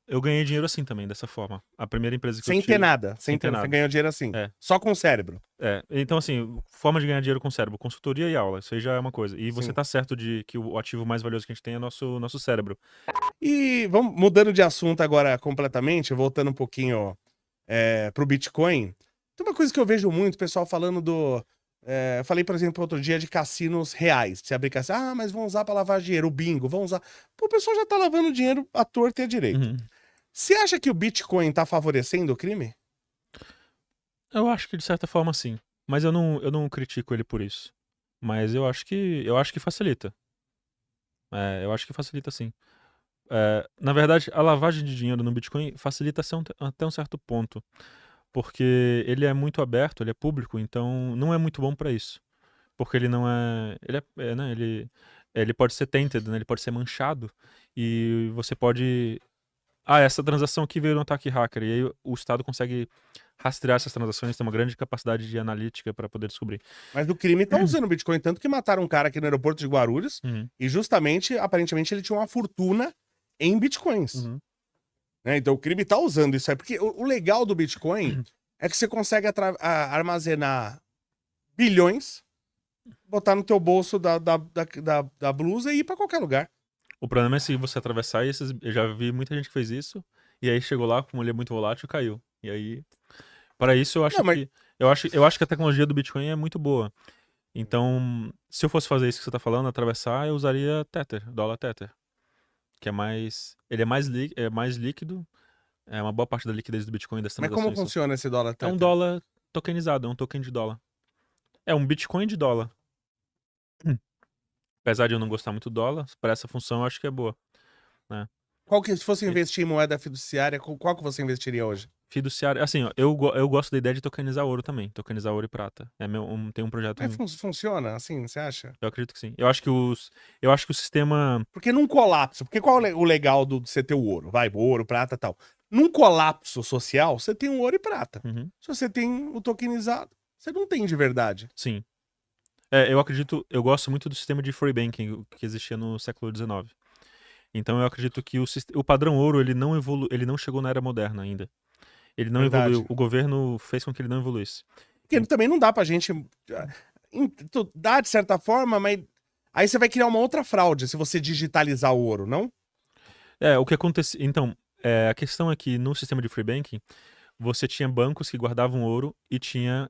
eu ganhei dinheiro assim também, dessa forma. A primeira empresa que eu Sem ter tive... nada. Sem ter Você nada. ganhou dinheiro assim. É. Só com o cérebro. Então assim, forma de ganhar dinheiro com o cérebro, consultoria e aula, isso aí já é uma coisa. E você Sim. tá certo de que o ativo mais valioso que a gente tem é nosso cérebro. E vamos mudando de assunto agora completamente, voltando um pouquinho pro Bitcoin. Tem uma coisa que eu vejo muito, o pessoal falando do... eu falei, por exemplo, outro dia de cassinos reais. Você abrir cassino, mas vão usar pra lavar dinheiro, o bingo, vão usar... Pô, o pessoal já tá lavando dinheiro à torta e à direita. Uhum. Você acha que o Bitcoin tá favorecendo o crime? Eu acho que de certa forma sim. Mas eu não critico ele por isso. Mas eu acho que facilita. Eu acho que facilita sim. Na verdade, a lavagem de dinheiro no Bitcoin facilita até um certo ponto. Porque ele é muito aberto, ele é público, então não é muito bom pra isso. Porque ele não é. Né, ele pode ser tainted, né? Ele pode ser manchado. E você pode. Essa transação aqui veio de um ataque hacker. E aí o Estado consegue rastrear essas transações, tem uma grande capacidade de analítica para poder descobrir. Mas o crime tá usando o Bitcoin, tanto que mataram um cara aqui no aeroporto de Guarulhos, Uhum. e justamente, aparentemente, ele tinha uma fortuna em Bitcoins. Uhum. Né? Então o crime tá usando isso aí, porque o legal do Bitcoin é que você consegue armazenar bilhões, botar no teu bolso da blusa e ir pra qualquer lugar. O problema é se você atravessar e eu já vi muita gente que fez isso, e aí chegou lá, como ele é muito volátil, caiu. E aí, para isso eu acho Não, mas que eu acho que a tecnologia do Bitcoin é muito boa. Então, se eu fosse fazer isso que você tá falando, atravessar, eu usaria Tether, dólar Tether, que é mais, ele é mais líquido, é uma boa parte da liquidez do Bitcoin das Mas como transações. funciona esse dólar É um Tether? dólar tokenizado, é um token de dólar. É um Bitcoin de dólar. Apesar de eu não gostar muito do dólar, para essa função eu acho que é boa, né? Qual que, se fosse E- investir em moeda fiduciária, qual que você investiria hoje? Fiduciário, assim, ó, eu gosto da ideia de tokenizar ouro também, tokenizar ouro e prata. Tem um projeto, Mas funciona assim, você acha? eu acredito que sim. Eu acho que o sistema, Porque num colapso, porque qual é o legal de você ter o ouro? Vai, ouro, prata e tal. Num colapso social, você tem o ouro e prata. uhum, Se você tem o tokenizado, você não tem de verdade. sim. Eu gosto muito do sistema de free banking que existia no século XIX. Então eu acredito que o padrão ouro ele não chegou na era moderna ainda. Ele não evoluiu. Verdade. O governo fez com que ele não evoluísse. Porque também não dá pra gente. Dá de certa forma, mas aí você vai criar uma outra fraude se você digitalizar o ouro, não? O que acontece. Então, a questão é que no sistema de free banking, você tinha bancos que guardavam ouro e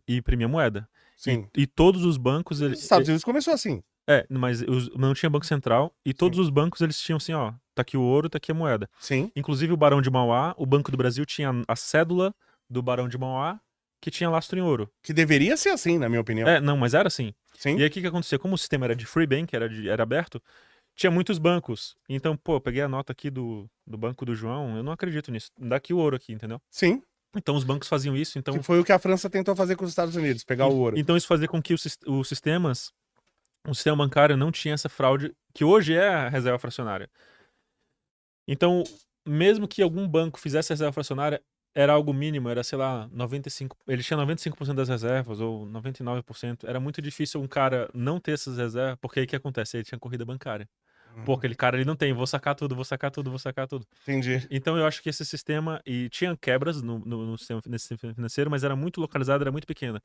imprimia moeda. E, Sim. e todos os bancos. Os Estados Unidos começou assim. Mas não tinha banco central. E todos Sim. os bancos eles tinham assim: ó, tá aqui o ouro, tá aqui a moeda. Sim. Inclusive o Barão de Mauá, o Banco do Brasil tinha a cédula do Barão de Mauá que tinha lastro em ouro. Que deveria ser assim, na minha opinião. Não, mas era assim. Sim. E aí o que acontecia? Como o sistema era de free bank, era aberto, tinha muitos bancos. Então, pô, eu peguei a nota aqui do banco do João, eu não acredito nisso. Dá aqui o ouro aqui, entendeu? Sim. Então os bancos faziam isso, Que então, foi o que a França tentou fazer com os Estados Unidos, pegar o ouro. então isso fazia com que o sistema bancário não tinha essa fraude, que hoje é a reserva fracionária. Então, mesmo que algum banco fizesse reserva fracionária, era algo mínimo, era, sei lá, 95%. Ele tinha 95% das reservas, ou 99%. Era muito difícil um cara não ter essas reservas, porque aí o que acontece? Ele tinha corrida bancária. Pô, aquele cara ele não tem, vou sacar tudo, vou sacar tudo, vou sacar tudo. Entendi. Então eu acho que esse sistema. E tinha quebras nesse sistema financeiro, mas era muito localizado, era muito pequena.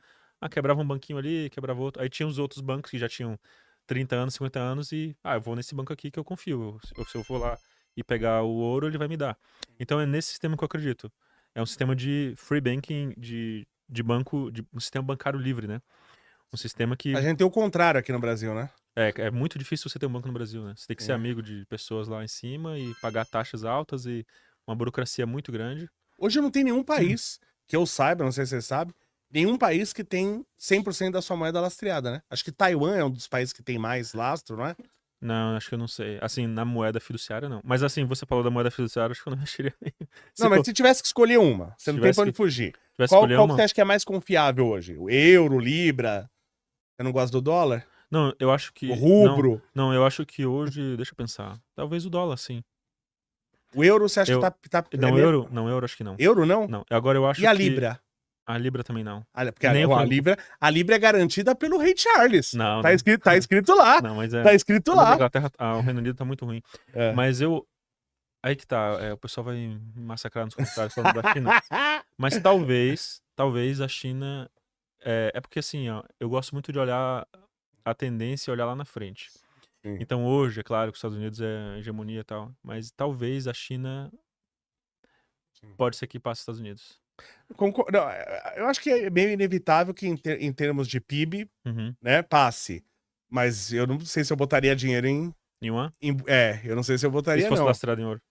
Quebrava um banquinho ali, quebrava outro. Aí tinha os outros bancos que já tinham 30 anos, 50 anos, e eu vou nesse banco aqui que eu confio. Se eu for lá e pegar o ouro, ele vai me dar. Então é nesse sistema que eu acredito. É um sistema de free banking, de banco, um sistema bancário livre, né? Um sistema que A gente tem o contrário aqui no Brasil, né? é muito difícil você ter um banco no Brasil, né? Você tem que ser É. amigo de pessoas lá em cima e pagar taxas altas e uma burocracia muito grande. Hoje não tem nenhum país, que eu saiba, não sei se você sabe, nenhum país que tem 100% da sua moeda lastreada, né? Acho que Taiwan é um dos países que tem mais lastro, não é? Não, acho que eu não sei. Assim, na moeda fiduciária, não. Mas assim, você falou da moeda fiduciária, acho que eu não mexeria nem. Não, mas se tivesse que escolher uma, você Se não tem pra onde tivesse fugir. que Qual escolher que uma. você acha que é mais confiável hoje? O euro, o libra? Você não gosta do dólar? Não, eu acho O que. Não, rubro? não, eu acho que hoje. Deixa eu pensar. Talvez o dólar, sim. O euro você acha que Eu. é Não, mesmo? euro? Não, euro acho que não. Euro não? Não. Agora eu E acho a que. libra? A Libra também não. Porque Nem o a libra é garantida pelo rei Charles. Não, Tá não. escrito lá. Não, mas Tá escrito Mas a lá. Inglaterra, o Reino Unido tá muito ruim. É. Mas aí que tá, o pessoal vai me massacrar nos comentários falando da China. Mas talvez a China... É porque assim, ó, eu gosto muito de olhar a tendência e olhar lá na frente. Sim. Então hoje, é claro que os Estados Unidos é hegemonia e tal, mas talvez a China pode ser que passe os Estados Unidos. Não, eu acho que é meio inevitável que em termos de PIB, Uhum. né, passe. Mas eu não sei se eu botaria dinheiro Yuan? eu não sei se eu E botaria, se fosse não. lastreado em ouro?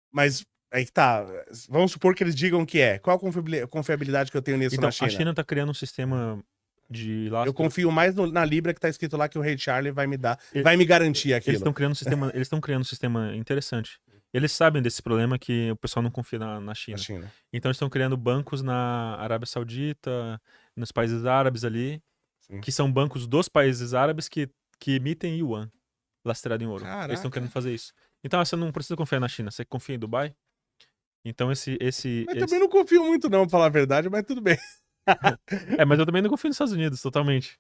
Mas aí que tá. Vamos supor que eles digam que é. Qual a confiabilidade que eu tenho nisso Então, na China? a China tá criando um sistema de Eu lastro. confio mais na Libra que tá escrito lá que o Rei Charlie vai me dar, Ele- vai me garantir Eles aquilo. estão criando um sistema interessante. Eles sabem desse problema que o pessoal não confia na Na China. China. Então eles estão criando bancos na Arábia Saudita, nos países árabes ali, Sim. que são bancos dos países árabes que emitem yuan lastreado em ouro. Eles estão Caraca. querendo fazer isso. Então você não precisa confiar na China, você confia em Dubai? Então Mas também não confio muito não, pra falar a verdade, mas tudo bem. mas eu também não confio nos Estados Unidos, totalmente.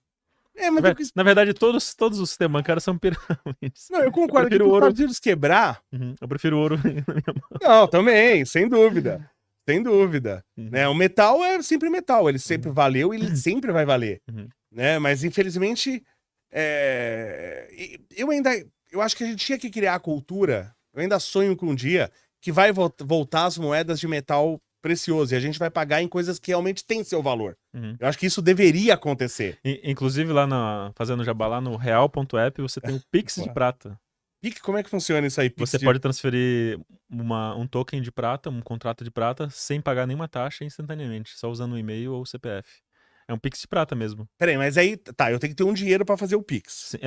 Mas eu Na verdade, todos os sistemas bancários são pirâmides. Não, eu concordo que prefiro os ouro. Estados Unidos quebrar... Eu prefiro ouro na minha mão. Não, também, sem dúvida. Sem dúvida. Uhum. Né? O metal é sempre metal, ele sempre valeu e ele sempre vai valer. Uhum. Né? Mas, infelizmente, eu acho que a gente tinha que criar a cultura, eu ainda sonho com um dia, que vai voltar as moedas de metal precioso e a gente vai pagar em coisas que realmente têm seu valor. Uhum. Eu acho que isso deveria acontecer. Inclusive, lá fazendo jabá, lá no real.app, você tem o Pix de prata. Como é que funciona isso aí? Você pode transferir um token de prata, um contrato de prata, sem pagar nenhuma taxa instantaneamente, só usando o e-mail ou o CPF. É um Pix de prata mesmo. Peraí, mas aí, tá, eu tenho que ter um dinheiro pra fazer o Pix.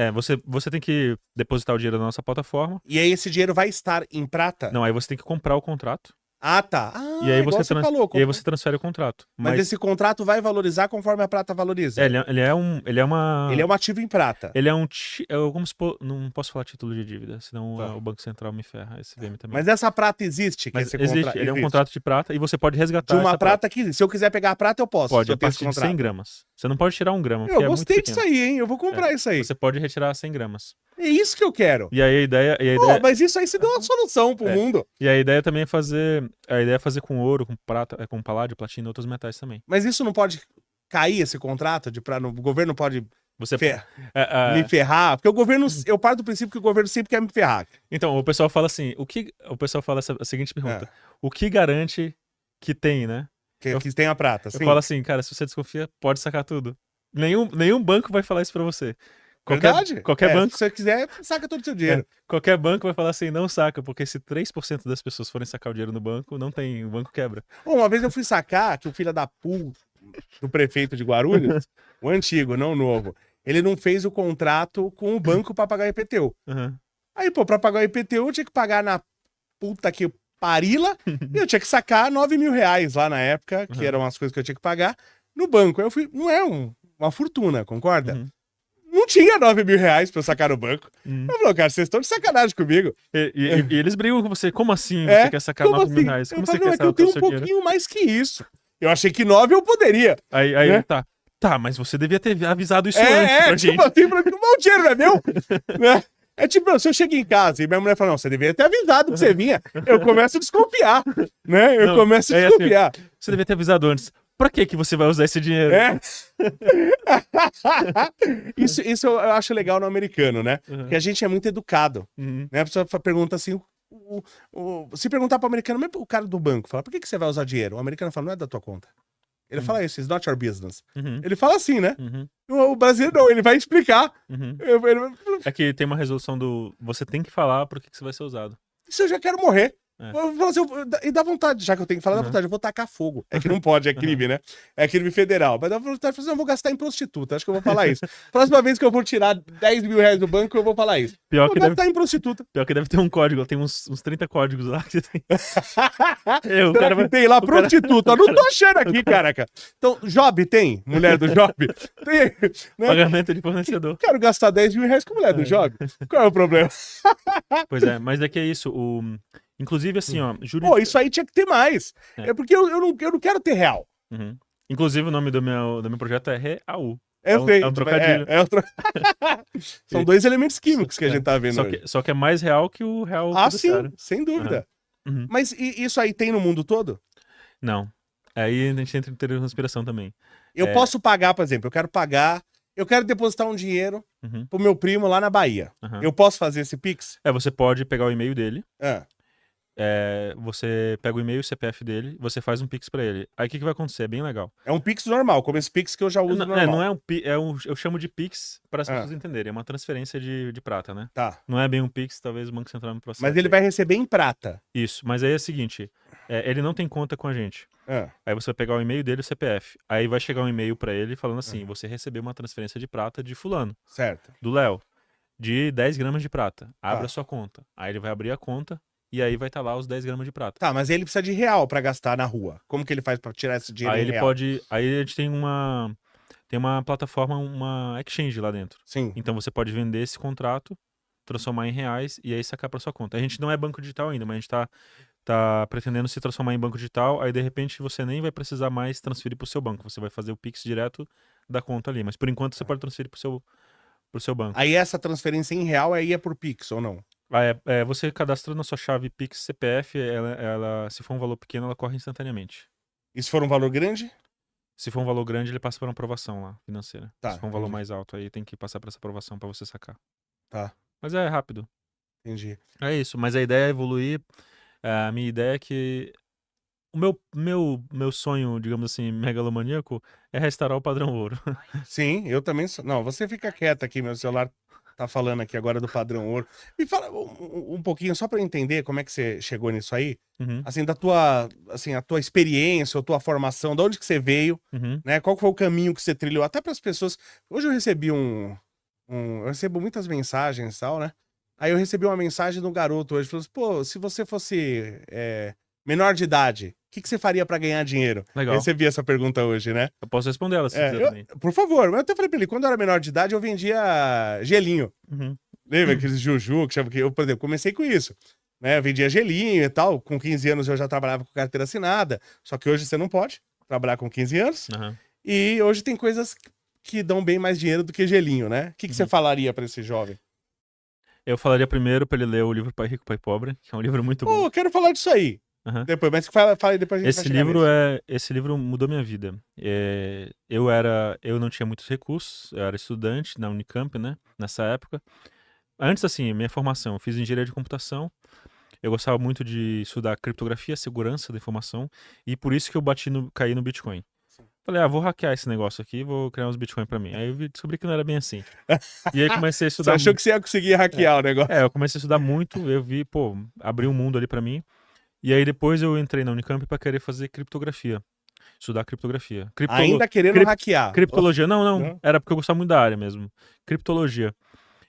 Você tem que depositar o dinheiro na nossa plataforma. E aí esse dinheiro vai estar em prata? Não, aí você tem que comprar o contrato. Ah, tá. E aí igual você falou. E aí você transfere o contrato. Mas esse contrato vai valorizar conforme a prata valoriza. Ele é um ativo em prata. Ele é um... não posso falar título de dívida, senão o Banco Central me ferra, esse VM também. Mas essa prata existe? Mas existe, ele é um contrato de prata e você pode resgatar de uma essa prata que existe. Se eu quiser pegar a prata, eu posso. Pode, se eu a tenho esse partir de contrato. 100 gramas. Você não pode tirar 1 grama, Eu porque gostei é muito disso pequeno. aí, hein? Eu vou comprar isso aí. Você pode retirar 100 gramas. É isso que eu quero. E aí a ideia... Mas isso aí se deu uma solução pro mundo. E a ideia também é fazer... A ideia é fazer com ouro, com prata, com paládio, platina e outros metais também. Mas isso não pode cair, esse contrato? O governo pode me ferrar? Porque o governo... Eu paro do princípio que o governo sempre quer me ferrar. Então, o pessoal fala assim... O pessoal fala a seguinte pergunta. O que garante que tem, né? Que tem a prata, sim. Eu falo assim, cara, se você desconfia, pode sacar tudo. Nenhum banco vai falar isso pra você. Verdade? Qualquer banco. Se você quiser, saca todo o seu dinheiro. Qualquer banco vai falar assim, não saca, porque se 3% das pessoas forem sacar o dinheiro no banco, o banco quebra. Uma vez eu fui sacar que o filho da puta do prefeito de Guarulhos, o antigo, não o novo, ele não fez o contrato com o banco pra pagar IPTU. Uhum. Aí, pra pagar o IPTU, eu tinha que pagar na puta que parila, e eu tinha que sacar R$9.000 lá na época, que eram as coisas que eu tinha que pagar, no banco. Aí eu fui, não é uma fortuna, concorda? Uhum. Não tinha R$9.000 pra eu sacar no banco. Eu falei, cara, vocês estão de sacanagem comigo. E eles brigam com você. Como assim você quer sacar R$9.000? Como você quer sacar? Eu tenho um pouquinho mais que isso. Eu achei que 9 eu poderia. Aí tá. Tá, mas você devia ter avisado isso antes pra gente. Tipo assim, o dinheiro não é meu? Né? É tipo, se eu chego em casa e minha mulher fala, não, você deveria ter avisado que você vinha, eu começo a desconfiar, né? Eu começo a desconfiar. Assim, você deveria ter avisado antes. Pra que você vai usar esse dinheiro? Isso eu acho legal no americano, né? Porque a gente é muito educado. Né? A pessoa pergunta assim, se perguntar pro americano, mas o cara do banco fala, por que você vai usar dinheiro? O americano fala, não é da tua conta. Ele fala isso, it's not your business. Ele fala assim, né? O brasileiro não, ele vai explicar. É que tem uma resolução você tem que falar por que você vai ser usado. Isso eu já quero morrer. Eu falo assim, e dá vontade, já que eu tenho que falar, dá vontade, eu vou tacar fogo. É que não pode, é crime, né? É crime federal. Mas dá vontade de falar, eu vou gastar em prostituta, acho que eu vou falar isso. Próxima vez que eu vou tirar R$10.000 do banco, eu vou falar isso. Pior que gastar em prostituta. Pior que deve ter um código, tem uns 30 códigos lá que você tem. Será que tem lá prostituta? Eu não tô achando aqui, caraca. Então, Job tem? Mulher do Job? Tem. Né? Pagamento de fornecedor. Quero gastar R$10.000 com mulher do Job. Qual é o problema? Pois é, mas é que é isso, inclusive, assim, ó... isso aí tinha que ter mais. É porque eu não quero ter real. Inclusive, o nome do meu projeto é Real. Eu sei. É um tipo, trocadilho. São dois elementos químicos que a É. gente tá vendo hoje. Só que é mais real que o real Ah, sim, fiduciário. sem dúvida. Uhum. Mas isso aí tem no mundo todo? Não. Aí a gente entra em teoria da conspiração também. Eu posso pagar, por exemplo, eu quero depositar um dinheiro Uhum. pro meu primo lá na Bahia. Aham. Eu posso fazer esse Pix? Você pode pegar o e-mail dele, Ah, você pega o e-mail e o CPF dele, você faz um Pix pra ele. Aí o que vai acontecer? É bem legal. é um Pix normal, como esse Pix que eu já uso normal. Não é eu chamo de Pix para as pessoas entenderem. É uma transferência de prata, né? Tá. Não é bem um Pix, talvez o Banco Central no processo. Mas ele vai receber em prata. Isso, mas aí é o seguinte, ele não tem conta com a gente. Ah, Aí você vai pegar o e-mail dele e o CPF. Aí vai chegar um e-mail pra ele falando assim, você recebeu uma transferência de prata de fulano, certo. do Léo, de 10 gramas de prata. Abre Tá. a sua conta. Aí ele vai abrir a conta e aí vai estar lá os 10 gramas de prata. Tá, mas ele precisa de real pra gastar na rua. Como que ele faz pra tirar esse dinheiro Aí em ele real? pode... Aí a gente tem uma plataforma, uma exchange lá dentro. Sim. Então você pode vender esse contrato, transformar em reais e aí sacar pra sua conta. A gente não é banco digital ainda, mas a gente tá pretendendo se transformar em banco digital, aí de repente você nem vai precisar mais transferir pro seu banco. Você vai fazer o Pix direto da conta ali. Mas por enquanto você pode transferir pro seu banco. Aí essa transferência em real aí é por Pix ou não? Você cadastrando a sua chave Pix CPF, se for um valor pequeno, ela corre instantaneamente. E se for um valor grande? Se for um valor grande, ele passa por uma aprovação lá, financeira. Tá, se for um valor entendi. mais alto, aí tem que passar por essa aprovação pra você sacar. Tá, Mas é rápido. entendi. É isso, mas a ideia é evoluir. A minha ideia é que o meu sonho, digamos assim, megalomaníaco, é restaurar o padrão ouro. Sim, eu também sou. Não, você fica quieto aqui, meu celular tá falando aqui agora do padrão ouro. Me fala um pouquinho, só pra eu entender como é que você chegou nisso aí. Uhum, Assim, a tua experiência, a tua formação, de onde que você veio, uhum, né? Qual que foi o caminho que você trilhou? Até pras pessoas. Hoje eu recebi eu recebo muitas mensagens e tal, né? Aí eu recebi uma mensagem de um garoto hoje, falou assim, pô, se você fosse menor de idade, o que você faria pra ganhar dinheiro? Eu legal. recebi essa pergunta hoje, né? Eu posso responder ela se quiser também. Por favor, mas eu até falei pra ele, quando eu era menor de idade, eu vendia gelinho. Uhum, Lembra aqueles juju que chama que eu, por exemplo, comecei com isso. Né? Eu vendia gelinho e tal. Com 15 anos eu já trabalhava com carteira assinada. Só que hoje você não pode trabalhar com 15 anos. aham. E hoje tem coisas que dão bem mais dinheiro do que gelinho, né? O que você falaria pra esse jovem? Eu falaria primeiro pra ele ler o livro Pai Rico, Pai Pobre, que é um livro muito Pô, bom. eu quero falar disso aí. Aham. Depois, mas fala aí, depois a gente vai chegar nisso. Esse livro mudou minha vida. Eu não tinha muitos recursos, eu era estudante na Unicamp, né, nessa época. Antes, assim, minha formação, eu fiz engenharia de computação, eu gostava muito de estudar criptografia, segurança da informação, e por isso que eu caí no Bitcoin. Falei, vou hackear esse negócio aqui, vou criar uns Bitcoin pra mim. Aí eu descobri que não era bem assim. E aí comecei a Você estudar achou que você ia conseguir hackear o negócio? eu comecei a estudar muito, eu vi, pô, abriu um mundo ali pra mim. E aí depois eu entrei na Unicamp pra querer fazer criptografia. Estudar criptografia. Ainda querendo hackear. Criptologia. Não, Não? era porque eu gostava muito da área mesmo. Criptologia.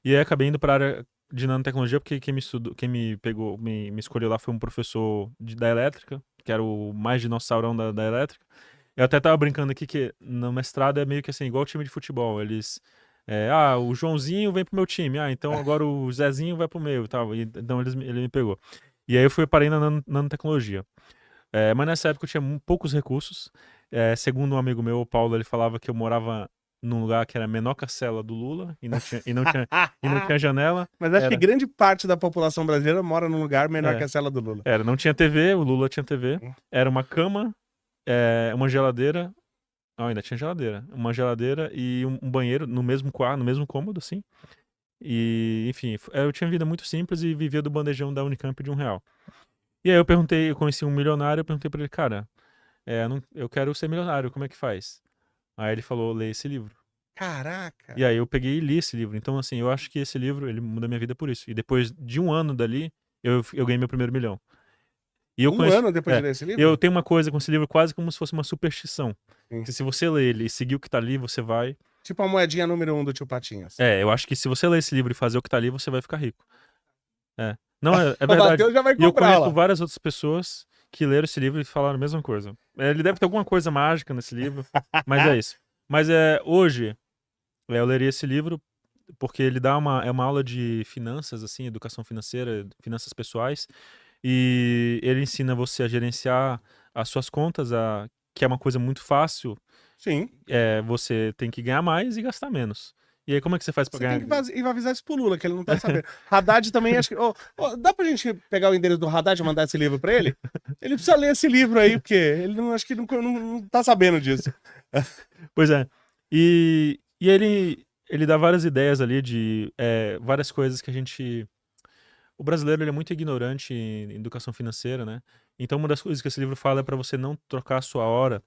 E aí acabei indo pra área de nanotecnologia, porque quem me pegou, me escolheu lá foi um professor da elétrica, que era o mais dinossaurão da elétrica. Eu até tava brincando aqui que no mestrado é meio que assim, igual o time de futebol. Eles. O Joãozinho vem pro meu time. Então agora o Zezinho vai pro meu e tal. Então ele me pegou. E aí eu parei na nanotecnologia. Mas nessa época eu tinha poucos recursos. Segundo um amigo meu, o Paulo, ele falava que eu morava num lugar que era menor que a cela do Lula e não tinha janela. Mas acho que grande parte da população brasileira mora num lugar menor É. que a cela do Lula. Não tinha TV, o Lula tinha TV. Era uma cama, uma geladeira. Ainda tinha geladeira. Uma geladeira e um banheiro no mesmo quarto, no mesmo cômodo, assim. E, enfim, eu tinha vida muito simples e vivia do bandejão da Unicamp de R$1. E aí eu conheci um milionário, eu perguntei pra ele, cara, eu quero ser milionário, como é que faz? Aí ele falou, lê esse livro. Caraca! E aí eu peguei e li esse livro. Então, assim, eu acho que esse livro, ele muda minha vida por isso. E depois de um ano dali, eu ganhei meu primeiro milhão. E eu ano depois de ler esse livro? Eu tenho uma coisa com esse livro quase como se fosse uma superstição. Sim. Que se você ler ele e seguir o que tá ali, você vai... Tipo a moedinha número 1 do Tio Patinhas. Eu acho que se você ler esse livro e fazer o que tá ali, você vai ficar rico. Não, é O verdade. Matheus já vai E eu comprar conheço lá. várias outras pessoas que leram esse livro e falaram a mesma coisa. Ele deve ter alguma coisa mágica nesse livro, mas é isso. Mas hoje, eu leria esse livro porque ele dá uma aula de finanças, assim, educação financeira, finanças pessoais, e ele ensina você a gerenciar as suas contas, que é uma coisa muito fácil, Sim. você tem que ganhar mais e gastar menos. E aí como é que você faz pra Você tem ganhar? que avisar isso pro Lula, que ele não tá sabendo. Haddad também, acho que... dá pra gente pegar o endereço do Haddad e mandar esse livro pra ele? Ele precisa ler esse livro aí, porque ele não, acho que não tá sabendo disso. Pois é. E ele dá várias ideias ali de várias coisas que a gente... O brasileiro ele é muito ignorante em educação financeira, né? Então uma das coisas que esse livro fala é pra você não trocar a sua hora,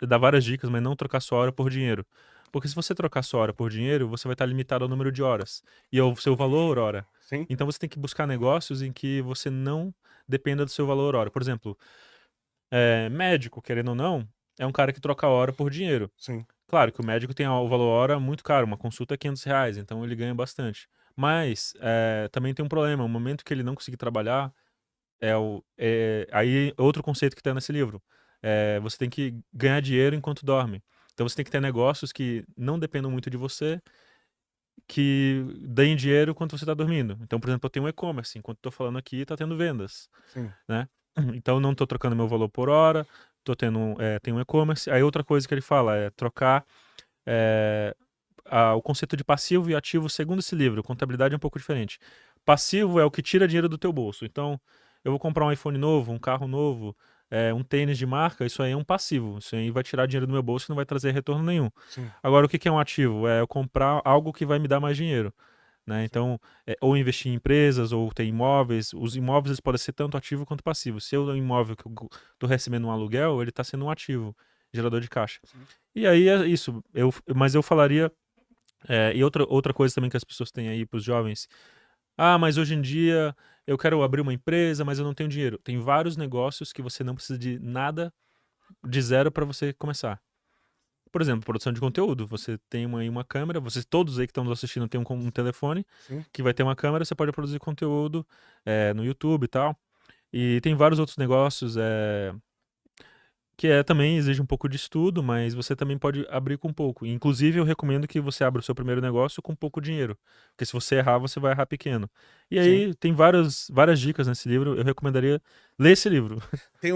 dá várias dicas, mas não trocar sua hora por dinheiro. Porque se você trocar sua hora por dinheiro, você vai estar limitado ao número de horas e ao seu valor hora. Sim, Então você tem que buscar negócios em que você não dependa do seu valor hora. Por exemplo, médico, querendo ou não, é um cara que troca hora por dinheiro. sim. Claro que o médico tem o valor hora muito caro, uma consulta é R$ 500, então ele ganha bastante. Mas também tem um problema, no momento que ele não conseguir trabalhar, aí outro conceito que está nesse livro. Você tem que ganhar dinheiro enquanto dorme. Então você tem que ter negócios que não dependam muito de você, que deem dinheiro enquanto você está dormindo. Então, por exemplo, eu tenho um e-commerce, enquanto estou falando aqui, está tendo vendas, Sim. né? Então não estou trocando meu valor por hora, tenho um e-commerce. Aí outra coisa que ele fala é trocar o conceito de passivo e ativo segundo esse livro. Contabilidade é um pouco diferente. Passivo é o que tira dinheiro do teu bolso. Então, eu vou comprar um iPhone novo, um carro novo, um tênis de marca, isso aí é um passivo. Isso aí vai tirar dinheiro do meu bolso e não vai trazer retorno nenhum. Sim. Agora, o que é um ativo? É eu comprar algo que vai me dar mais dinheiro. Né? Então, ou investir em empresas, ou ter imóveis. Os imóveis eles podem ser tanto ativo quanto passivo. Se eu tenho um imóvel que eu estou recebendo um aluguel, ele está sendo um ativo, gerador de caixa. Sim. E aí é isso. Mas eu falaria. E outra coisa também que as pessoas têm aí para os jovens. Ah, mas hoje em dia eu quero abrir uma empresa, mas eu não tenho dinheiro. Tem vários negócios que você não precisa de nada de zero para você começar. Por exemplo, produção de conteúdo. Você tem uma câmera, vocês todos aí que estão nos assistindo tem um telefone Sim. que vai ter uma câmera, você pode produzir conteúdo no YouTube e tal. E tem vários outros negócios que também exige um pouco de estudo, mas você também pode abrir com pouco. Inclusive, eu recomendo que você abra o seu primeiro negócio com pouco dinheiro, porque se você errar, você vai errar pequeno. E Sim. aí, tem várias dicas nesse livro, eu recomendaria ler esse livro. Tem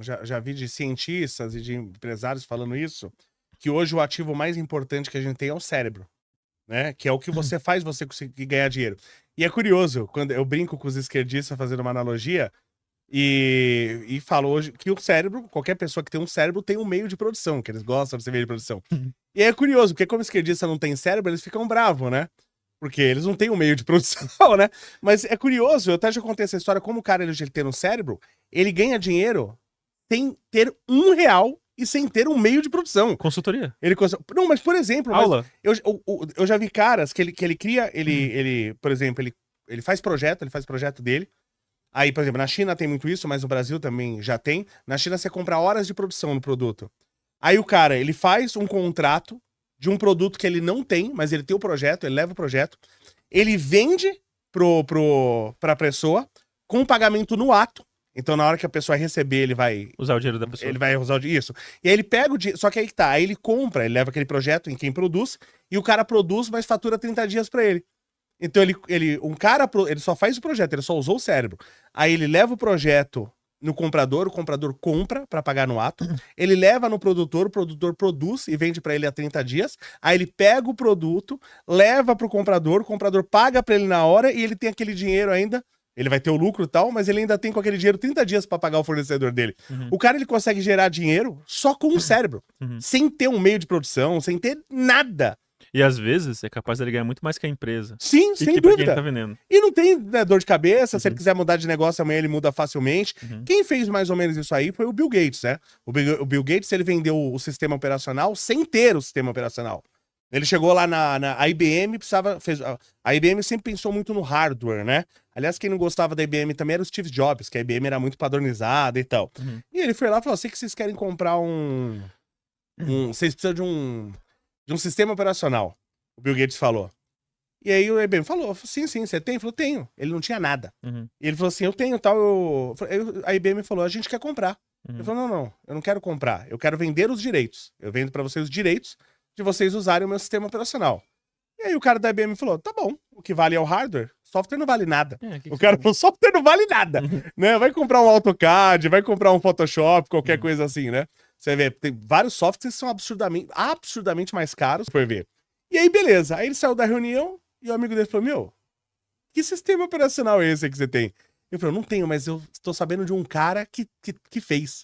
já vi de cientistas e de empresários falando isso, que hoje o ativo mais importante que a gente tem é o cérebro, né? Que é o que você faz você conseguir ganhar dinheiro. E é curioso, quando eu brinco com os esquerdistas fazendo uma analogia, e falo hoje que o cérebro, qualquer pessoa que tem um cérebro tem um meio de produção, que eles gostam de ser meio de produção. E é curioso, porque como esquerdista não tem cérebro, eles ficam bravos, né? Porque eles não têm um meio de produção, né? Mas é curioso, eu até já contei essa história, como o cara, ele tem um cérebro, ele ganha dinheiro sem ter R$1 e sem ter um meio de produção. Consultoria. Não, mas por exemplo... Aula. Eu já vi caras que ele cria, por exemplo, ele faz projeto dele. Aí, por exemplo, na China tem muito isso, mas no Brasil também já tem. Na China você compra horas de produção no produto. Aí o cara, ele faz um contrato de um produto que ele não tem, mas ele tem o projeto, ele leva o projeto, ele vende pra pessoa com pagamento no ato. Então, na hora que a pessoa receber, ele vai... Usar o dinheiro da pessoa. Ele vai usar isso. E aí ele pega o dinheiro, só que aí que tá, aí ele compra, ele leva aquele projeto em quem produz, e o cara produz, mas fatura 30 dias pra ele. Então ele só faz o projeto, ele só usou o cérebro. Aí ele leva o projeto no comprador, o comprador compra pra pagar no ato, ele leva no produtor, o produtor produz e vende pra ele a 30 dias, aí ele pega o produto, leva pro comprador, o comprador paga pra ele na hora e ele tem aquele dinheiro ainda, ele vai ter o lucro e tal, mas ele ainda tem com aquele dinheiro 30 dias pra pagar o fornecedor dele. O cara, ele consegue gerar dinheiro só com o cérebro, sem ter um meio de produção, sem ter nada. E às vezes é capaz de ele ganhar muito mais que a empresa. Sim, E sem que pra quem dúvida. tá vendendo. E não tem, né, dor de cabeça, se ele quiser mudar de negócio amanhã ele muda facilmente. Quem fez mais ou menos isso aí foi o Bill Gates, né? O Bill Gates, ele vendeu o sistema operacional sem ter o sistema operacional. Ele chegou lá na IBM, a IBM sempre pensou muito no hardware, né? Aliás, quem não gostava da IBM também era o Steve Jobs, que a IBM era muito padronizada e tal. E ele foi lá e falou, sei que vocês querem comprar vocês precisam de um sistema operacional. O Bill Gates falou. E aí o IBM falou, sim, você tem? Ele falou, tenho. Ele não tinha nada. E ele falou assim, eu tenho tal. A IBM falou, a gente quer comprar. Ele falou, não, eu não quero comprar. Eu quero vender os direitos. Eu vendo pra vocês os direitos de vocês usarem o meu sistema operacional. E aí o cara da IBM falou, tá bom, o que vale é o hardware. Software não vale nada. Que O cara falou, software não vale nada, né? Vai comprar um AutoCAD, vai comprar um Photoshop, qualquer coisa assim, né? Você vê, tem vários softwares que são absurdamente mais caros, foi ver. E aí, beleza. Aí ele saiu da reunião e o amigo dele falou, meu, que sistema operacional é esse que você tem? Ele falou, não tenho, mas eu estou sabendo de um cara que fez.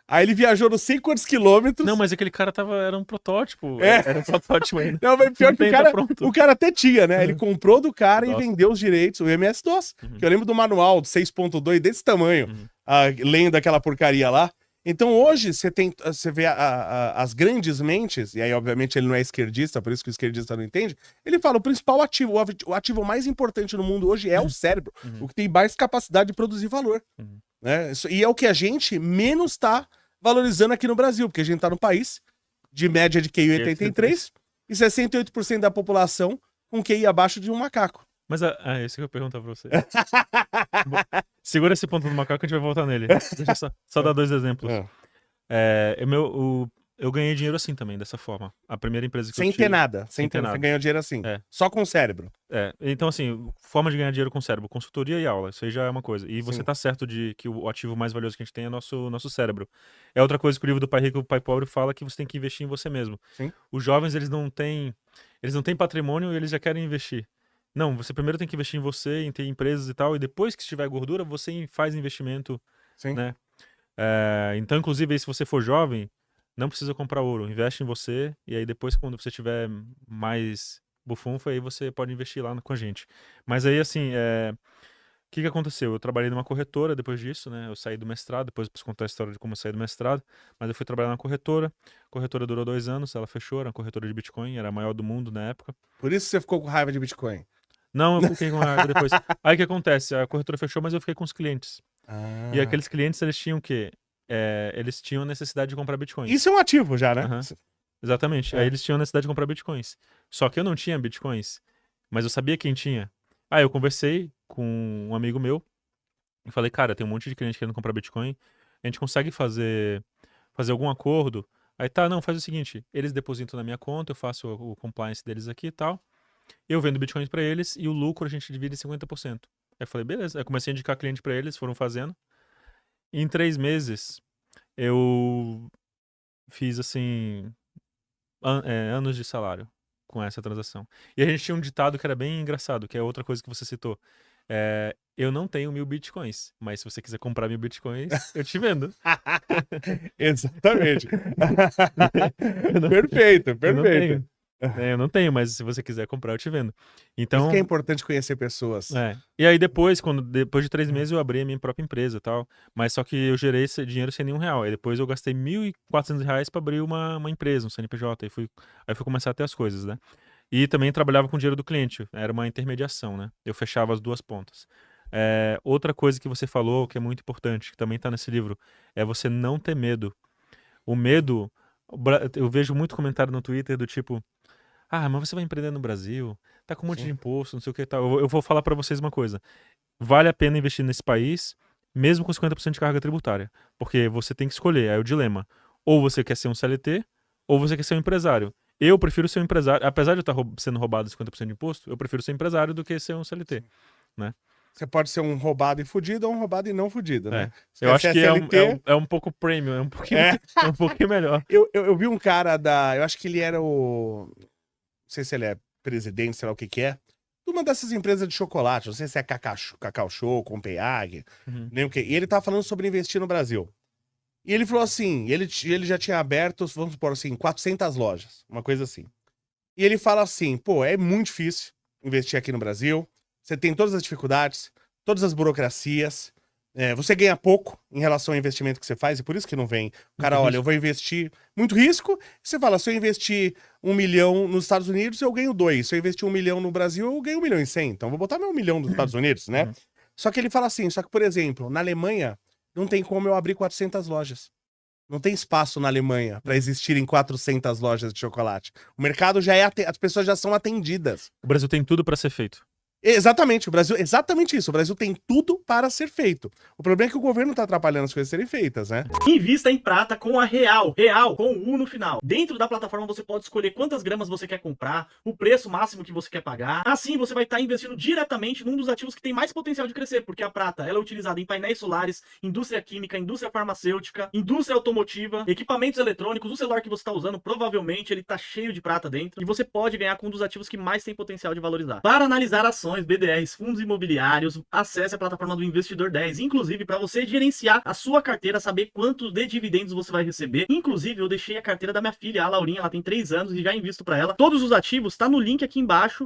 Aí ele viajou não sei quantos quilômetros. Não, mas aquele cara era um protótipo. É. Era um protótipo ainda. Não, mas pior Não que tem, tá pronto. o cara até tinha, né? Ele comprou do cara DOS. e vendeu os direitos, o MS-DOS. Que eu lembro do manual de 6.2 desse tamanho, lendo aquela porcaria lá. Então hoje você vê as grandes mentes, e aí obviamente ele não é esquerdista, por isso que o esquerdista não entende, ele fala o principal ativo, o ativo mais importante no mundo hoje é o cérebro, o que tem mais capacidade de produzir valor. Né? E é o que a gente menos está valorizando aqui no Brasil, porque a gente está num país de média de QI 83 e 68% da população com QI abaixo de um macaco. Mas esse que eu pergunto pra você. Segura esse ponto do macaco que a gente vai voltar nele. Deixa eu só dar 2 exemplos. Eu ganhei dinheiro assim também, dessa forma. A primeira empresa que eu tive... Sem ter nada. Você ganhou dinheiro assim. Só com o cérebro. Então assim, forma de ganhar dinheiro com o cérebro, consultoria e aula, isso aí já é uma coisa. E você tá certo de que o ativo mais valioso que a gente tem é nosso cérebro. É outra coisa que o livro do Pai Rico e o Pai Pobre fala, que você tem que investir em você mesmo. Sim. Os jovens, eles não têm patrimônio e eles já querem investir. Não, você primeiro tem que investir em você, em ter empresas e tal, e depois que estiver gordura, você faz investimento, né? Então, inclusive, aí, se você for jovem, não precisa comprar ouro, investe em você, e aí depois, quando você tiver mais bufunfa, aí você pode investir lá com a gente. Mas aí, assim, o que aconteceu? Eu trabalhei numa corretora depois disso, né? Eu saí do mestrado, depois eu preciso contar a história de como eu saí do mestrado, mas eu fui trabalhar na corretora. A corretora durou 2 anos, ela fechou, era uma corretora de Bitcoin, era a maior do mundo na época. Por isso você ficou com raiva de Bitcoin? Não, eu fiquei com raiva depois. Aí o que acontece? A corretora fechou, mas eu fiquei com os clientes. E aqueles clientes, eles tinham o quê? Eles tinham necessidade de comprar bitcoins. Isso é um ativo já, né? Exatamente. Aí eles tinham necessidade de comprar bitcoins. Só que eu não tinha bitcoins, mas eu sabia quem tinha. Aí eu conversei com um amigo meu e falei, cara, tem um monte de cliente querendo comprar bitcoin. A gente consegue fazer algum acordo? Aí tá, não, faz o seguinte, eles depositam na minha conta, eu faço o compliance deles aqui e tal. Eu vendo bitcoins pra eles e o lucro a gente divide em 50%. Aí eu falei, beleza. Aí eu comecei a indicar cliente pra eles, foram fazendo. E em 3 meses, eu fiz, assim, anos de salário com essa transação. E a gente tinha um ditado que era bem engraçado, que é outra coisa que você citou. Eu não tenho 1000 bitcoins, mas se você quiser comprar 1000 bitcoins, eu te vendo. Exatamente. Perfeito. Eu não tenho, mas se você quiser comprar, eu te vendo. Então, isso que é importante conhecer pessoas. E aí depois de 3 meses eu abri a minha própria empresa e tal, mas só que eu gerei esse dinheiro sem nenhum real. Aí depois eu gastei R$1.400 para abrir uma empresa, um CNPJ, aí fui começar a ter as coisas, né? E também trabalhava com o dinheiro do cliente, era uma intermediação, né? Eu fechava as 2 pontas. Outra coisa que você falou, que é muito importante, que também tá nesse livro, é você não ter medo. O medo, eu vejo muito comentário no Twitter do tipo, mas você vai empreender no Brasil, tá com um monte de imposto, não sei o que e tal. Eu vou falar pra vocês uma coisa. Vale a pena investir nesse país, mesmo com 50% de carga tributária. Porque você tem que escolher, é o dilema. Ou você quer ser um CLT, ou você quer ser um empresário. Eu prefiro ser um empresário, apesar de eu estar sendo roubado 50% de imposto, eu prefiro ser empresário do que ser um CLT, né? Você pode ser um roubado e fudido ou um roubado e não fudido, né? Eu acho que é um pouco premium, é um pouquinho melhor. Eu vi um cara eu acho que ele era não sei se ele é presidente, sei lá o que é, de uma dessas empresas de chocolate, não sei se é Cacau Show, Copenhague, nem o que. E ele tava falando sobre investir no Brasil. E ele falou assim, ele já tinha aberto, vamos supor assim, 400 lojas, uma coisa assim. E ele fala assim, pô, é muito difícil investir aqui no Brasil, você tem todas as dificuldades, todas as burocracias, você ganha pouco em relação ao investimento que você faz, e por isso que não vem. O cara, olha, eu vou investir muito risco, você fala, se eu investir 1 milhão nos Estados Unidos, eu ganho 2. Se eu investir 1 milhão no Brasil, eu ganho 1 milhão e 100. Então, eu vou botar meu 1 milhão nos Estados Unidos, né? Só que ele fala assim, por exemplo, na Alemanha, não tem como eu abrir 400 lojas. Não tem espaço na Alemanha para existirem 400 lojas de chocolate. O mercado já as pessoas já são atendidas. O Brasil tem tudo para ser feito. Exatamente, o Brasil, exatamente isso. O Brasil tem tudo para ser feito. O problema é que o governo tá atrapalhando as coisas serem feitas, né? Invista em prata com a Real, com o U no final. Dentro da plataforma você pode escolher quantas gramas você quer comprar, o preço máximo que você quer pagar. Assim você vai estar investindo diretamente num dos ativos que tem mais potencial de crescer, porque a prata ela é utilizada em painéis solares, indústria química, indústria farmacêutica, indústria automotiva, equipamentos eletrônicos. O celular que você está usando, provavelmente ele está cheio de prata dentro, e você pode ganhar com um dos ativos que mais tem potencial de valorizar. Para analisar ações, BDRs, fundos imobiliários, acesse a plataforma do Investidor 10, inclusive para você gerenciar a sua carteira, saber quantos de dividendos você vai receber. Inclusive, eu deixei a carteira da minha filha, a Laurinha, ela tem 3 anos e já invisto para ela. Todos os ativos tá no link aqui embaixo.